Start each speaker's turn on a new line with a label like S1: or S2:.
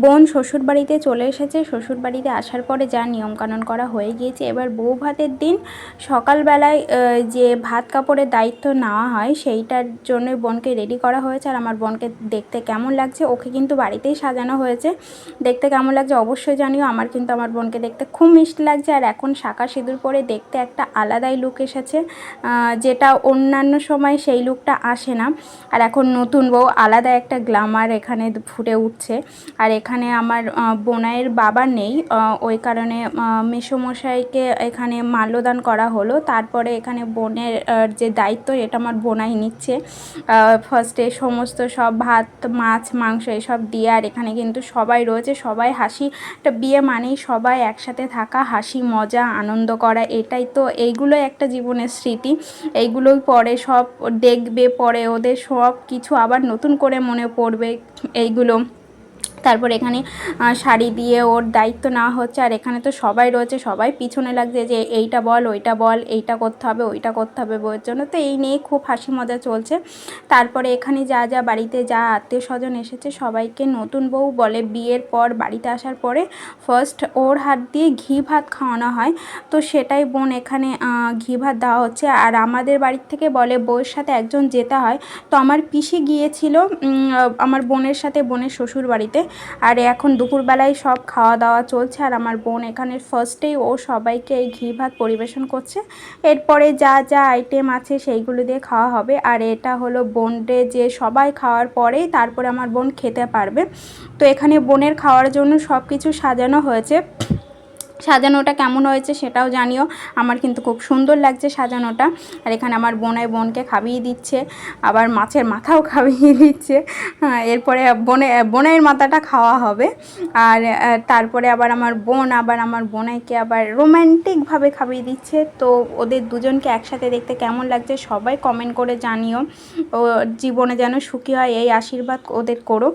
S1: বোন শ্বশুরবাড়িতে চলে এসেছে। শ্বশুরবাড়িতে আসার পরে যা নিয়মকানুন করা হয়ে গিয়েছে, এবার বউ ভাতের দিন সকালবেলায় যে ভাত কাপড়ের দায়িত্ব নেওয়া হয় সেইটার জন্য বোনকে রেডি করা হয়েছে। আর আমার বোনকে দেখতে কেমন লাগছে, ওকে কিন্তু বাড়িতেই সাজানো হয়েছে, দেখতে কেমন লাগছে অবশ্যই জানিও। আমার কিন্তু আমার বোনকে দেখতে খুব মিষ্টি লাগছে। আর এখন শাঁখা সিঁদুর পরে দেখতে একটা আলাদাই লুক এসেছে, যেটা অন্যান্য সময় সেই লুকটা আসে না। আর এখন নতুন বউ আলাদা একটা গ্ল্যামার এখানে ফুটে উঠছে। আর এখানে আমার বোনাইয়ের বাবা নেই, ওই কারণে মেসোমশাইকে এখানে মাল্যদান করা হলো। তারপরে এখানে বোনের যে দায়িত্ব এটা আমার বোনাই নিচ্ছে। ফার্স্টে সমস্ত সব ভাত মাছ মাংস এসব দিয়ে, আর এখানে কিন্তু সবাই রয়েছে, সবাই হাসি, একটা বিয়ে মানেই সবাই একসাথে থাকা, হাসি মজা আনন্দ করা, এটাই তো, এইগুলোই একটা জীবনের স্মৃতি। এইগুলোই পরে সব দেখবে, পরে ওদের সব কিছু আবার নতুন করে মনে পড়বে এইগুলো। তারপর এখানে শাড়ি দিয়ে ওর দায়িত্ব নেওয়া হচ্ছে। আর এখানে তো সবাই রয়েছে, সবাই পিছনে লাগছে যে এইটা বল ওইটা বল, এইটা করতে হবে ওইটা করতে হবে বউয়ের জন্য। তো এই নিয়ে খুব হাসি মজা চলছে। তারপরে এখানে যা যা বাড়িতে যা আত্মীয় স্বজন এসেছে সবাইকে নতুন বউ বলে বিয়ের পর বাড়িতে আসার পরে ফার্স্ট ওর হাত দিয়ে ঘি ভাত খাওয়ানো হয়। তো সেটাই বোন এখানে ঘি ভাত দেওয়া হচ্ছে। আর আমাদের বাড়ির থেকে বলে বউয়ের সাথে একজন যেতে হয়। তো আমার পিসি গিয়েছিল আমার বোনের সাথে বোনের শ্বশুর বাড়িতে। আর এখন দুপুরবেলায় সব খাওয়া দাওয়া চলছে। আর আমার বোন এখানে ফার্স্টেই ও সবাইকে এই ঘি ভাত পরিবেশন করছে। এরপরে যা যা আইটেম আছে সেইগুলো দিয়ে খাওয়া হবে। আর এটা হলো বোনরে যে সবাই খাওয়ার পরেই তারপরে আমার বোন খেতে পারবে। তো এখানে বোনের খাওয়ার জন্য সব কিছু সাজানো হয়েছে। সাজানোটা কেমন হয়েছে সেটাও জানিও। আমার কিন্তু খুব সুন্দর লাগছে সাজানোটা। আর এখানে আমার বোনকে খাইয়ে দিচ্ছে, আবার মাছের মাথাও খাইয়ে দিচ্ছে। এরপরে বোনের মাথাটা খাওয়া হবে। আর তারপরে আবার আমার বোনাইকে আবার রোম্যান্টিকভাবে খাইয়ে দিচ্ছে। তো ওদের দুজনকে একসাথে দেখতে কেমন লাগছে সবাই কমেন্ট করে জানিও। ও জীবনে যেন সুখী হয় এই আশীর্বাদ ওদের করো।